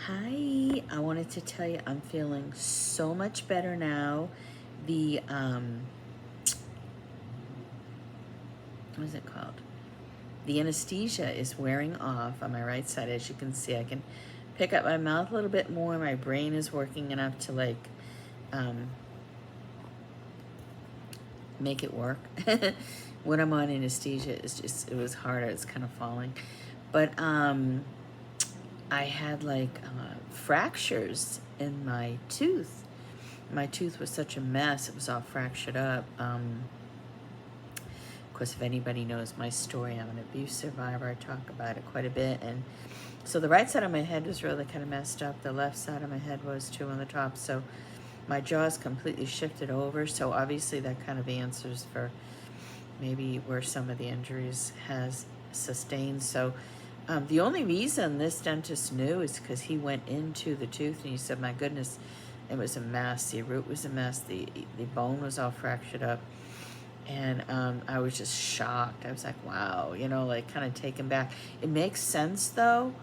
Hi, I wanted to tell you I'm feeling so much better now. The what is it called? The anesthesia is wearing off on my right side. As you can see, I can pick up my mouth a little bit more. My brain is working enough to um, make it work. When I'm on anesthesia, it was harder. It's kind of falling, but I had fractures in my tooth. My tooth was such a mess. It was all fractured up. Of course, if anybody knows my story, I'm an abuse survivor. I talk about it quite a bit. And so the right side of my head was really kind of messed up. The left side of my head was too on the top. So my jaw's completely shifted over. So obviously that kind of answers for maybe where some of the injuries has sustained. So the only reason this dentist knew is because he went into the tooth and he said, my goodness, it was a mess. The root was a mess. The bone was all fractured up. And I was just shocked. I was like, wow, kind of taken back. It makes sense though.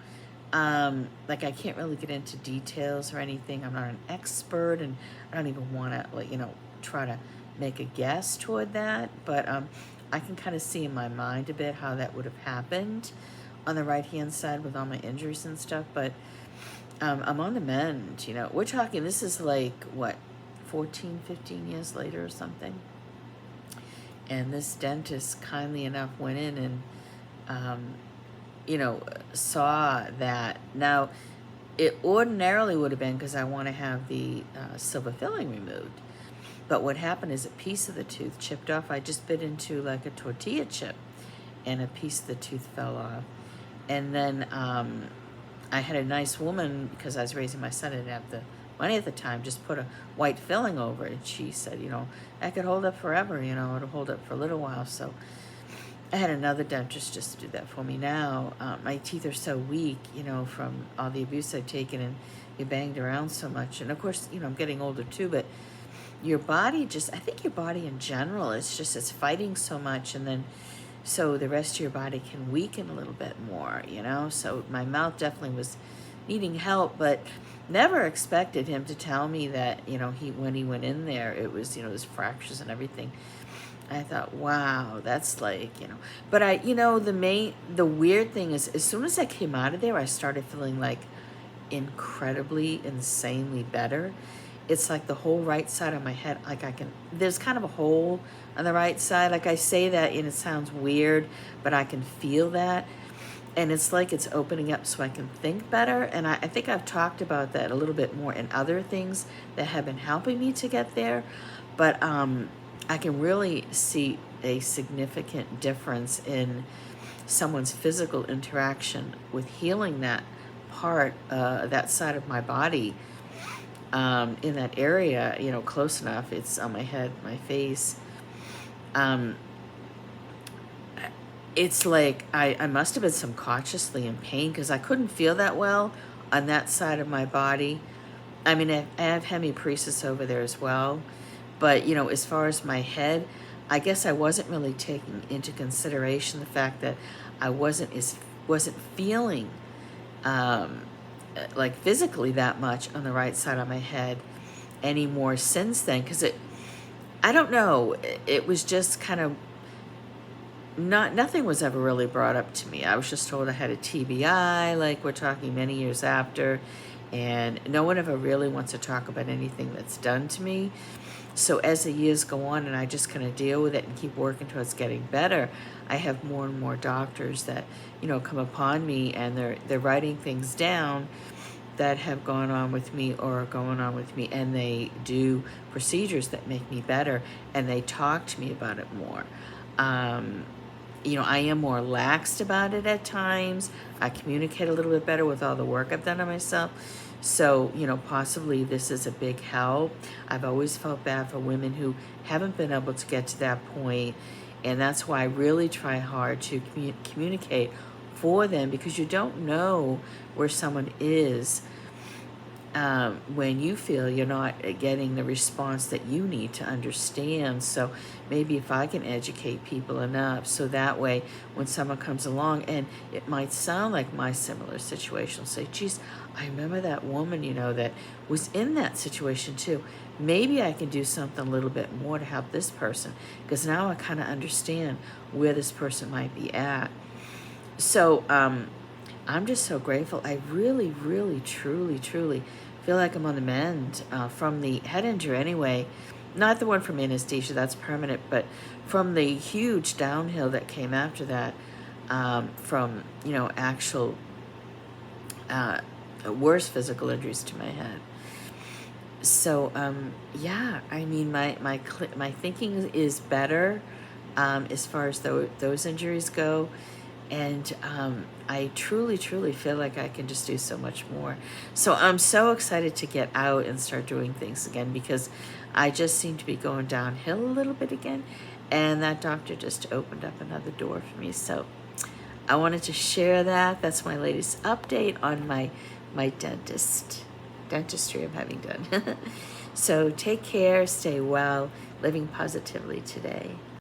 Like I can't really get into details or anything. I'm not an expert and I don't even want to try to make a guess toward that. But I can kind of see in my mind a bit how that would have happened on the right hand side with all my injuries and stuff. But I'm on the mend, we're talking, this is like what, 14, 15 years later or something. And this dentist kindly enough went in and, saw that. Now, it ordinarily would have been because I want to have the silver filling removed. But what happened is a piece of the tooth chipped off. I just bit into like a tortilla chip and a piece of the tooth fell off. And then I had a nice woman, because I was raising my son, I didn't have the money at the time, just put a white filling over it. She said, that could hold up forever, it'll hold up for a little while. So I had another dentist just do that for me now. My teeth are so weak, from all the abuse I've taken and you banged around so much. And of course, I'm getting older too, but your body I think your body in general, it's fighting so much. And then, so the rest of your body can weaken a little bit more, So my mouth definitely was needing help, but never expected him to tell me that, when he went in there, it was, there's fractures and everything. I thought, wow, that's but the weird thing is, as soon as I came out of there, I started feeling like incredibly, insanely better. It's like the whole right side of my head, there's kind of a hole on the right side. Like I say that and it sounds weird, but I can feel that. And it's like it's opening up so I can think better. And I think I've talked about that a little bit more in other things that have been helping me to get there. But I can really see a significant difference in someone's physical interaction with healing that part, that side of my body, in that area, close enough. It's on my head, my face. It's like I must have been subconsciously in pain because I couldn't feel that well on that side of my body. I mean, I have hemiparesis over there as well. But, as far as my head, I guess I wasn't really taking into consideration the fact that I wasn't feeling like physically that much on the right side of my head anymore since then. Because I don't know, it was just kind of nothing was ever really brought up to me. I was just told I had a TBI, like we're talking many years after, and no one ever really wants to talk about anything that's done to me. So as the years go on and I just kind of deal with it and keep working towards getting better, I have more and more doctors that, come upon me and they're writing things down that have gone on with me or are going on with me, and they do procedures that make me better and they talk to me about it more. I am more laxed about it at times. I communicate a little bit better with all the work I've done on myself. So, possibly this is a big help. I've always felt bad for women who haven't been able to get to that point. And that's why I really try hard to communicate for them, because you don't know where someone is when you feel you're not getting the response that you need to understand. So maybe if I can educate people enough so that way when someone comes along and it might sound like my similar situation, say, geez, I remember that woman, that was in that situation too. Maybe I can do something a little bit more to help this person because now I kind of understand where this person might be at. So I'm just so grateful. I really, really, truly, truly feel like I'm on the mend from the head injury anyway. Not the one from anesthesia, that's permanent, but from the huge downhill that came after that, from, actual worse physical injuries to my head. So, yeah, I mean, my thinking is better as far as those injuries go. And I truly, truly feel like I can just do so much more. So I'm so excited to get out and start doing things again because I just seem to be going downhill a little bit again. And that doctor just opened up another door for me. So I wanted to share that. That's my latest update on my dentistry I'm having done. So take care, stay well, living positively today.